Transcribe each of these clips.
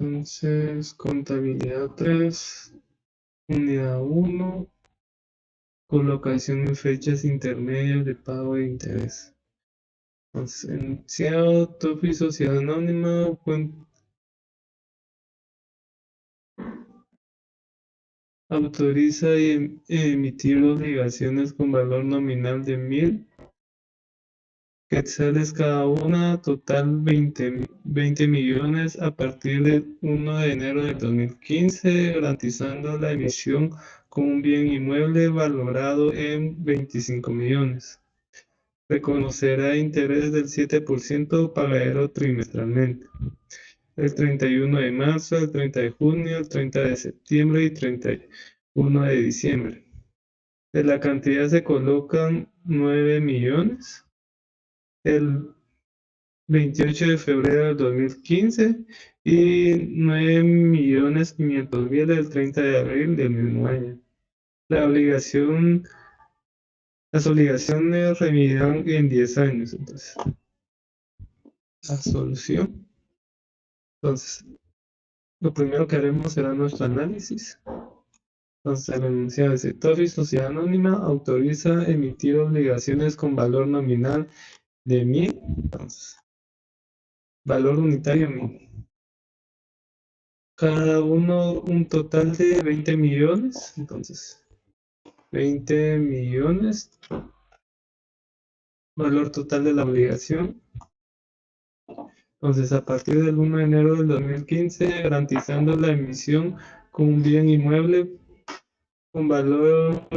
Entonces, contabilidad 3, unidad 1, colocación en fechas intermedias de pago de interés. Entonces, enunciado, TOF y sociedad anónima, autoriza y emitir obligaciones con valor nominal de 1.000 quetzales cada una, total 20 millones a partir del 1 de enero del 2015, garantizando la emisión con un bien inmueble valorado en 25 millones. Reconocerá interés del 7% pagadero trimestralmente. El 31 de marzo, el 30 de junio, el 30 de septiembre y 31 de diciembre. De la cantidad se colocan 9 millones. El 28 de febrero del 2015 y 9.500.000 el 30 de abril del mismo año. Las obligaciones revivirán en 10 años. Entonces, la solución. Entonces, lo primero que haremos será nuestro análisis. Entonces, el enunciado dice: TOF y sociedad anónima autoriza emitir obligaciones con valor nominal de 1.000. Entonces, valor unitario 1.000. Cada uno un total de 20 millones. Entonces, 20 millones. Valor total de la obligación. Entonces, a partir del 1 de enero del 2015, garantizando la emisión con un bien inmueble con valor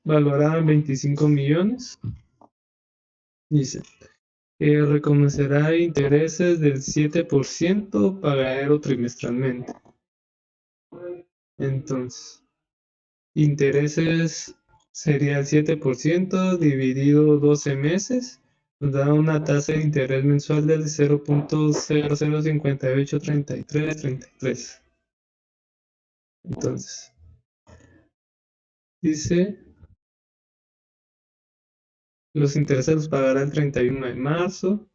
valorado en 25 millones. Dice, reconocerá intereses del 7% pagadero trimestralmente. Entonces, intereses sería el 7% dividido 12 meses. Nos da una tasa de interés mensual del 0.00583333. Entonces, dice, los intereses los pagará el 31 de marzo,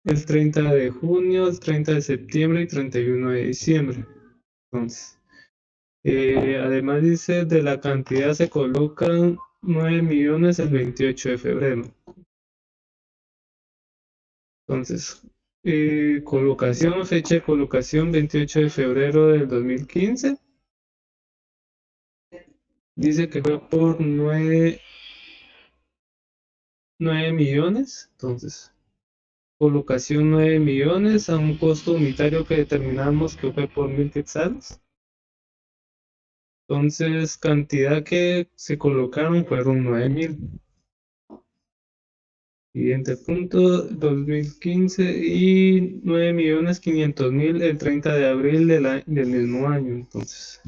el 30 de junio, el 30 de septiembre y 31 de diciembre. Entonces, además dice, de la cantidad se colocan 9 millones el 28 de febrero. Entonces, colocación, fecha de colocación 28 de febrero del 2015. Dice que fue por 9 millones. Entonces, colocación 9 millones a un costo unitario que determinamos que fue por 1.000 quetzales. Entonces, cantidad que se colocaron fueron 9.000. Siguiente punto, 2015 y 9.500.000 el 30 de abril del mismo año. Entonces,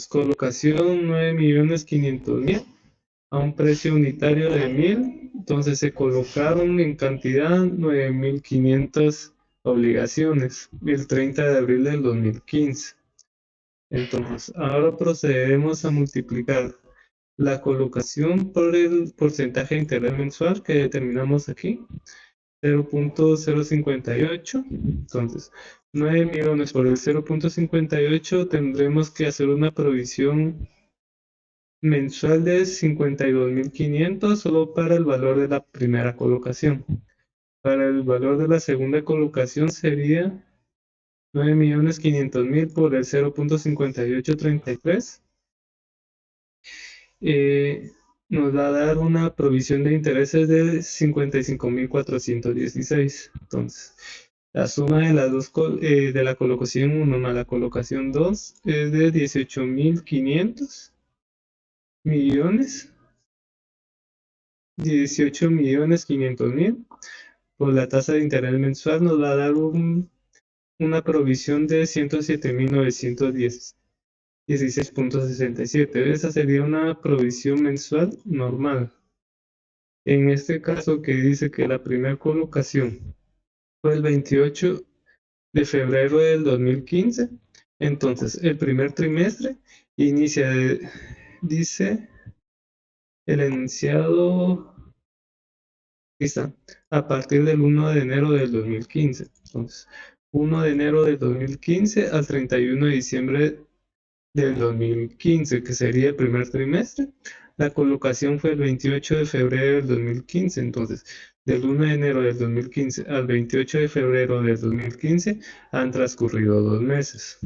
colocación 9.500.000 a un precio unitario de 1.000. Entonces, se colocaron en cantidad 9.500 obligaciones el 30 de abril del 2015. Entonces, ahora procederemos a multiplicar la colocación por el porcentaje de interés mensual que determinamos aquí, 0.058. Entonces, 9 millones por el 0.58 tendremos que hacer una provisión mensual de 52.500 solo para el valor de la primera colocación. Para el valor de la segunda colocación sería 9.500.000 por el 0.5833. Nos va a dar una provisión de intereses de 55.416. Entonces, la suma de las dos de la colocación 1 más la colocación 2 es de 18.500 millones. 18.500.000 por la tasa de interés mensual nos va a dar una provisión de 107.916.67. Esa sería una provisión mensual normal. En este caso que dice que la primera colocación fue el 28 de febrero del 2015, entonces el primer trimestre inicia dice el enunciado está, a partir del 1 de enero del 2015. Entonces, 1 de enero del 2015 al 31 de diciembre del 2015, que sería el primer trimestre. La colocación fue el 28 de febrero del 2015. Entonces, del 1 de enero del 2015 al 28 de febrero del 2015 han transcurrido 2 meses.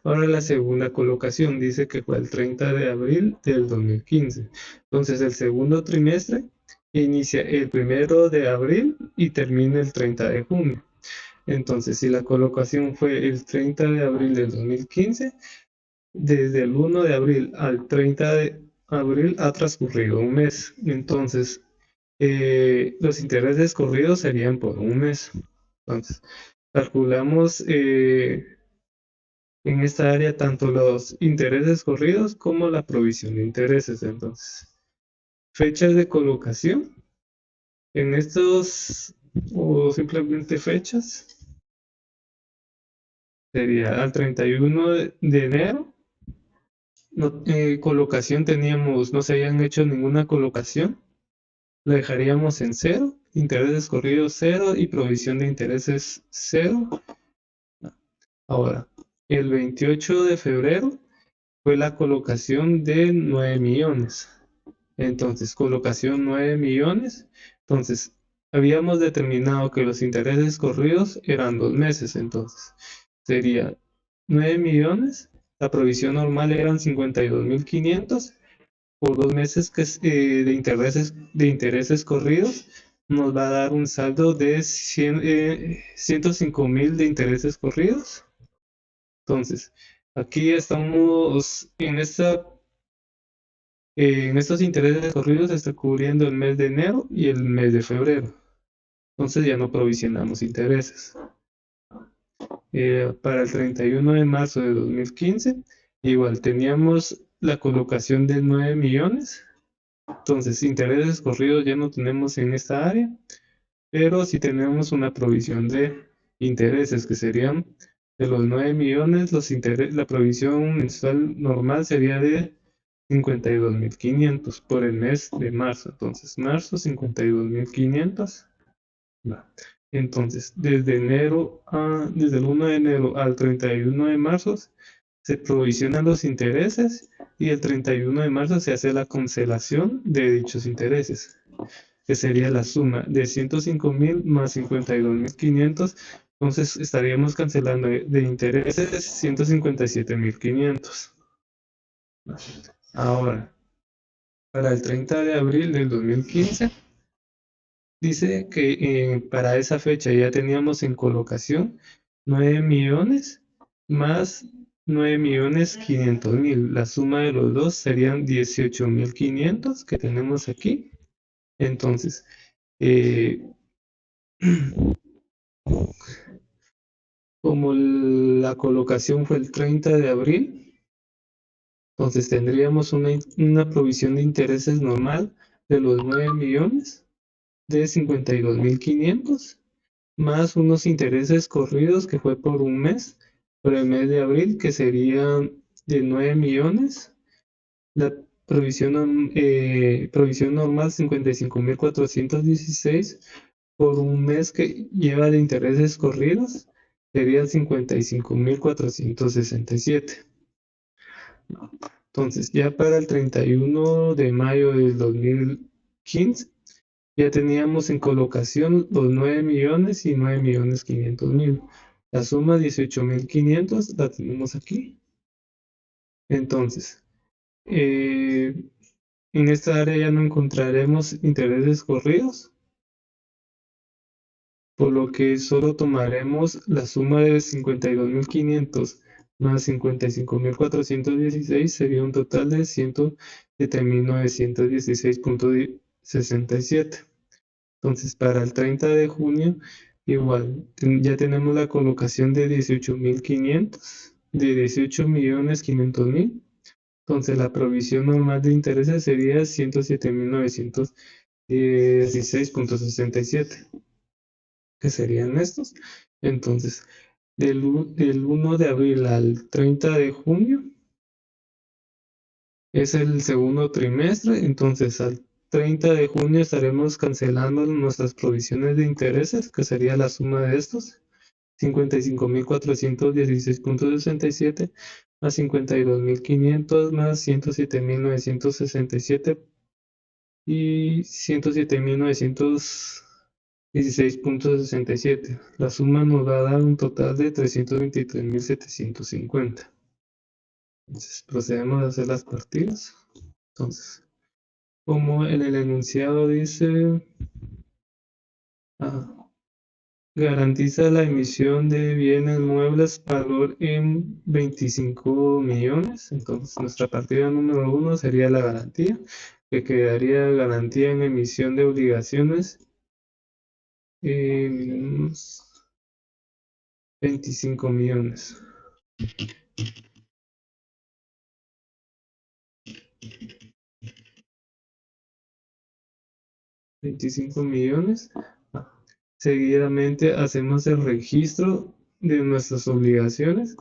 Ahora la segunda colocación dice que fue el 30 de abril del 2015. Entonces, el segundo trimestre inicia el 1 de abril y termina el 30 de junio. Entonces, si la colocación fue el 30 de abril del 2015, desde el 1 de abril al 30 de abril ha transcurrido un mes. Entonces, los intereses corridos serían por un mes. Entonces, calculamos en esta área tanto los intereses corridos como la provisión de intereses. Entonces, fechas de colocación en estos, o simplemente fechas, sería al 31 de enero. No, colocación teníamos, no se habían hecho ninguna colocación, lo dejaríamos en cero, intereses corridos cero y provisión de intereses cero. Ahora, el 28 de febrero fue la colocación de 9 millones. Entonces, colocación 9 millones. Entonces, habíamos determinado que los intereses corridos eran 2 meses. Entonces, sería 9 millones. La provisión normal eran 52.500 por 2 meses que de intereses corridos. Nos va a dar un saldo de 105.000 de intereses corridos. Entonces, aquí estamos en estos intereses corridos, se está cubriendo el mes de enero y el mes de febrero. Entonces ya no provisionamos intereses. Para el 31 de marzo de 2015, igual teníamos la colocación de 9 millones. Entonces, intereses corridos ya no tenemos en esta área, pero sí tenemos una provisión de intereses que serían de los 9 millones, la provisión mensual normal sería de 52.500 por el mes de marzo. Entonces, marzo 52.500. Entonces, desde el 1 de enero al 31 de marzo se provisionan los intereses y el 31 de marzo se hace la cancelación de dichos intereses, que sería la suma de 105.000 más 52.500. Entonces, estaríamos cancelando de intereses 157.500. Ahora, para el 30 de abril del 2015, dice que para esa fecha ya teníamos en colocación 9 millones más 9.500.000. La suma de los dos serían 18.500 que tenemos aquí. Entonces, eh, como la colocación fue el 30 de abril, entonces tendríamos una provisión de intereses normal de los 9 millones de 52.500 más unos intereses corridos que fue por un mes, por el mes de abril, que serían de 9 millones. La provisión normal 55.416 por un mes que lleva de intereses corridos, serían 55.467. Entonces, ya para el 31 de mayo del 2015, ya teníamos en colocación los 9 millones y 9.500.000. La suma 18.500 la tenemos aquí. Entonces, en esta área ya no encontraremos intereses corridos, por lo que solo tomaremos la suma de 52.500 más 55.416, sería un total de 107.916.67. Entonces, para el 30 de junio, igual, ya tenemos la colocación de 18.500, de 18.500.000. Entonces, la provisión normal de intereses sería 107.916.67, que serían estos. Entonces, del 1 de abril al 30 de junio es el segundo trimestre. Entonces, al 30 de junio estaremos cancelando nuestras provisiones de intereses, que sería la suma de estos, 55.416.67 más 52.500 más 107.967 y 107.916.67. La suma nos va a dar un total de 323.750. Entonces procedemos a hacer las partidas. Entonces, como en el enunciado dice, garantiza la emisión de bienes muebles valor en 25 millones. Entonces, nuestra partida número 1 sería la garantía, que quedaría garantía en emisión de obligaciones en 25 millones. 25 millones. Seguidamente hacemos el registro de nuestras obligaciones.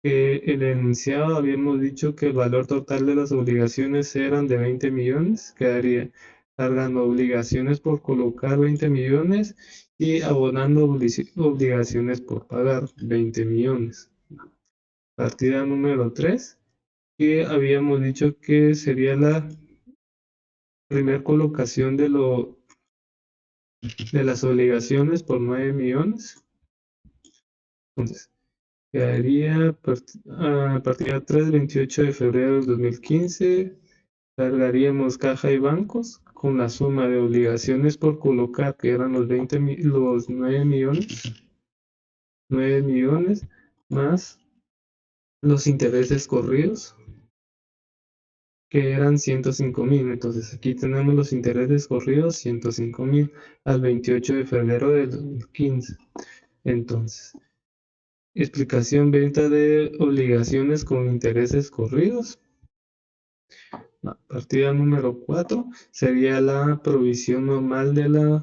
El enunciado habíamos dicho que el valor total de las obligaciones eran de 20 millones. Quedaría cargando obligaciones por colocar 20 millones y abonando obligaciones por pagar 20 millones. Partida número 3, que habíamos dicho que sería la primera colocación de las obligaciones por 9 millones. Entonces, quedaría a partida 3, 28 de febrero del 2015. Cargaríamos caja y bancos con la suma de obligaciones por colocar, que eran los 9 millones, 9 millones, más los intereses corridos, que eran 105.000. Entonces aquí tenemos los intereses corridos, 105.000 al 28 de febrero del 2015. Entonces, explicación: venta de obligaciones con intereses corridos. La partida número 4 sería la provisión normal de la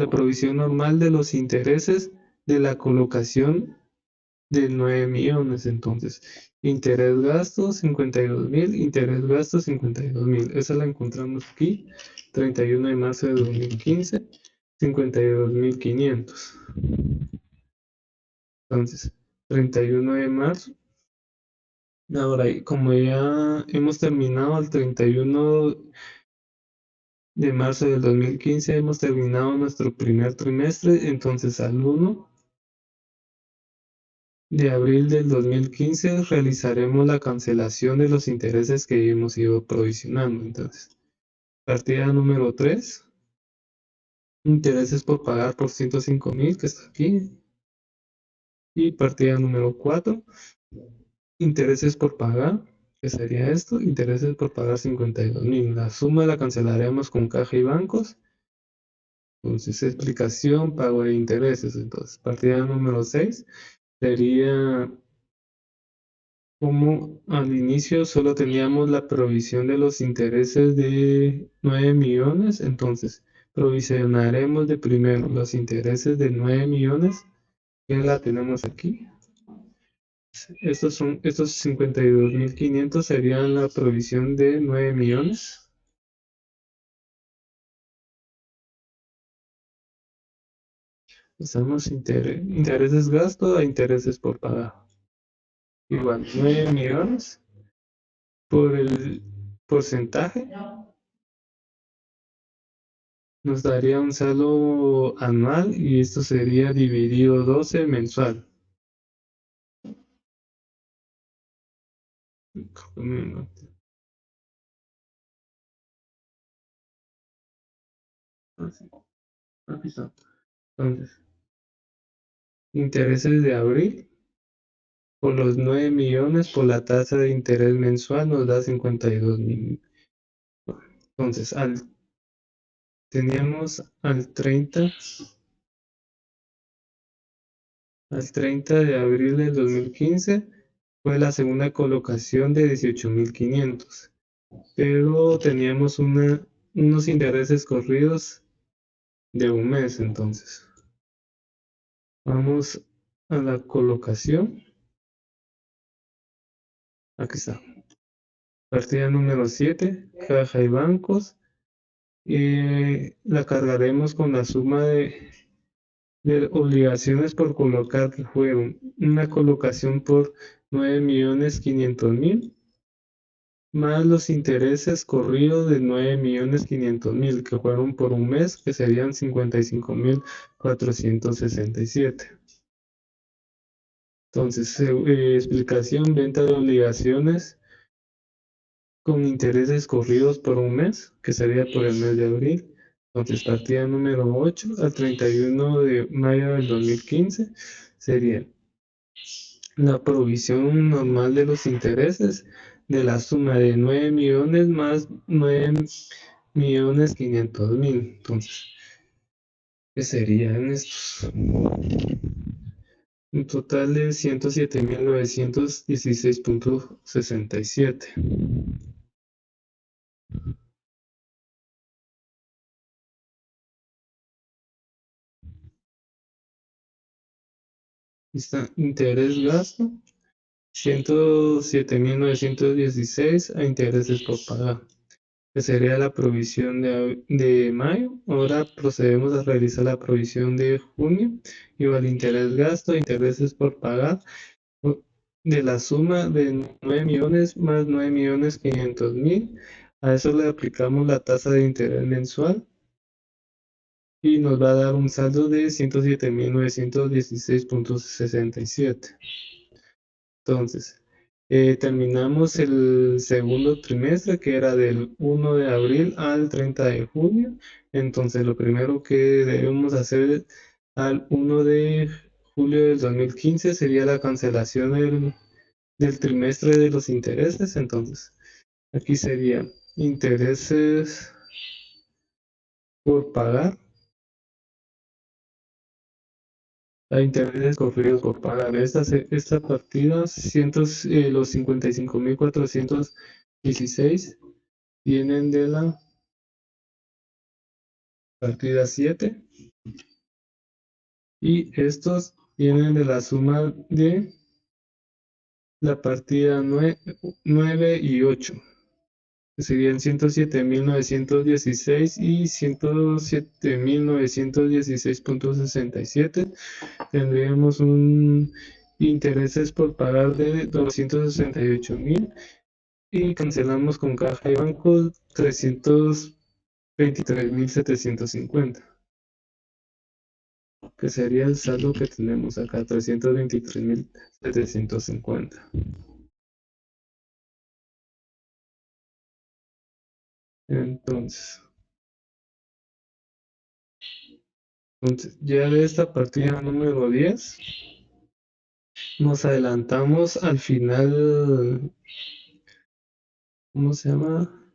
provisión normal de los intereses de la colocación de 9 millones. Entonces, interés gasto 52.000, interés gasto 52.000. Esa la encontramos aquí, 31 de marzo de 2015, 52.500. Entonces, 31 de marzo. Ahora, como ya hemos terminado el 31 de marzo del 2015, hemos terminado nuestro primer trimestre. Entonces, al 1 de abril del 2015 realizaremos la cancelación de los intereses que hemos ido provisionando. Entonces, partida número 3, intereses por pagar por 105.000, que está aquí. Y partida número 4, intereses por pagar, que sería esto, intereses por pagar 52.000. La suma la cancelaremos con caja y bancos. Entonces, explicación, pago de intereses. Entonces, partida número 6 sería como al inicio solo teníamos la provisión de los intereses de 9 millones. Entonces, provisionaremos de primero los intereses de 9 millones, que la tenemos aquí. Estos 52.500 serían la provisión de 9 millones. Estamos intereses gasto a intereses por pagar. Igual, 9 millones por el porcentaje nos daría un saldo anual, y esto sería dividido 12 mensual. Entonces, intereses de abril por los 9 millones por la tasa de interés mensual nos da 52.000. Entonces, teníamos al 30 de abril del 2015, fue la segunda colocación de 18.500, pero teníamos unos intereses corridos de un mes. Entonces, vamos a la colocación. Aquí está. Partida número 7, caja y bancos. La cargaremos con la suma de obligaciones por colocar, que fueron una colocación por 9.500.000, más los intereses corridos de 9.500.000, que fueron por un mes, que serían 55.467. Entonces, explicación: venta de obligaciones con intereses corridos por un mes, que sería por el mes de abril. Entonces, partida número 8 al 31 de mayo del 2015 sería la provisión normal de los intereses de la suma de 9 millones más 9.500.000. Entonces, ¿qué serían estos? Un total de 107.916.67. Está interés gasto, 107.916 a intereses por pagar, que sería la provisión de mayo. Ahora procedemos a realizar la provisión de junio, igual interés gasto, intereses por pagar, de la suma de 9 millones más 9.500.000. A eso le aplicamos la tasa de interés mensual y nos va a dar un saldo de 107.916.67. Entonces, terminamos el segundo trimestre, que era del 1 de abril al 30 de junio. Entonces, lo primero que debemos hacer al 1 de julio del 2015 sería la cancelación del trimestre de los intereses. Entonces, aquí sería intereses por pagar a intereses conferidos por pagar. Esta partida, los 55.416 vienen de la partida 7 y estos vienen de la suma de la partida 9 y 8, que serían 107.916 y 107.916.67. Tendríamos un intereses por pagar de 268.000 y cancelamos con caja y banco 323.750, que sería el saldo que tenemos acá, 323.750. Entonces, ya de esta partida número 10, nos adelantamos al final. ¿Cómo se llama?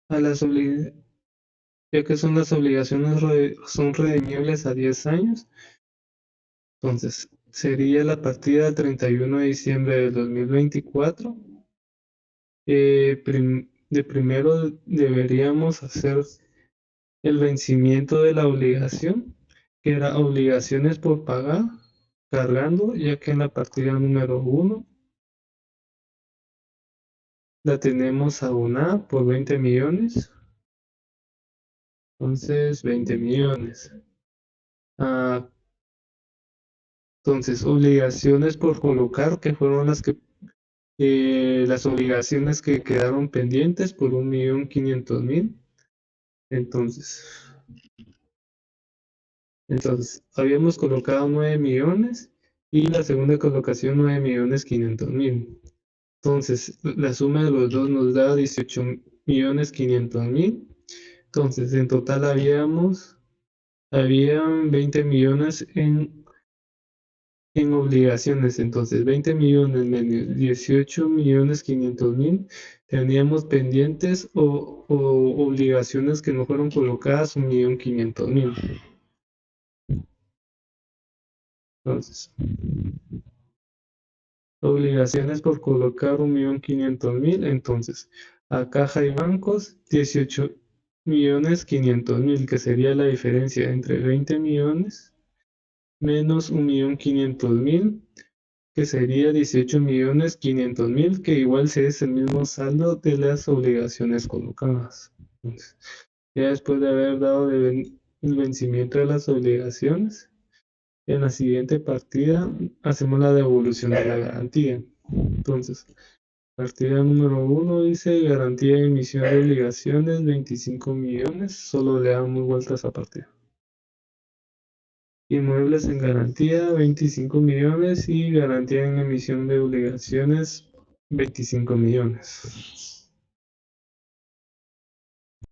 A las ya que son las obligaciones son redimibles a 10 años. Entonces, sería la partida del 31 de diciembre del 2024. De primero deberíamos hacer el vencimiento de la obligación, que era obligaciones por pagar, cargando, ya que en la partida número 1 la tenemos abonada por 20 millones. Entonces, 20 millones. Ah, entonces, obligaciones por colocar, que fueron las obligaciones que quedaron pendientes por 1.500.000. Entonces, habíamos colocado 9 millones y la segunda colocación 9.500.000. Entonces, la suma de los dos nos da 18.500.000. Entonces, en total habían 20 millones en obligaciones. Entonces, 20 millones menos 18.500.000, teníamos pendientes o obligaciones que no fueron colocadas, 1.500.000. Entonces, obligaciones por colocar 1.500.000. Entonces, a caja y bancos, 18.500.000, que sería la diferencia entre 20 millones menos 1.500.000, que sería 18.500.000, que igual es el mismo saldo de las obligaciones colocadas. Entonces, ya después de haber dado el vencimiento de las obligaciones, en la siguiente partida hacemos la devolución de la garantía. Entonces, partida número 1 dice garantía de emisión de obligaciones 25 millones, solo le damos vuelta a esa partida. Inmuebles en garantía 25 millones y garantía en emisión de obligaciones 25 millones.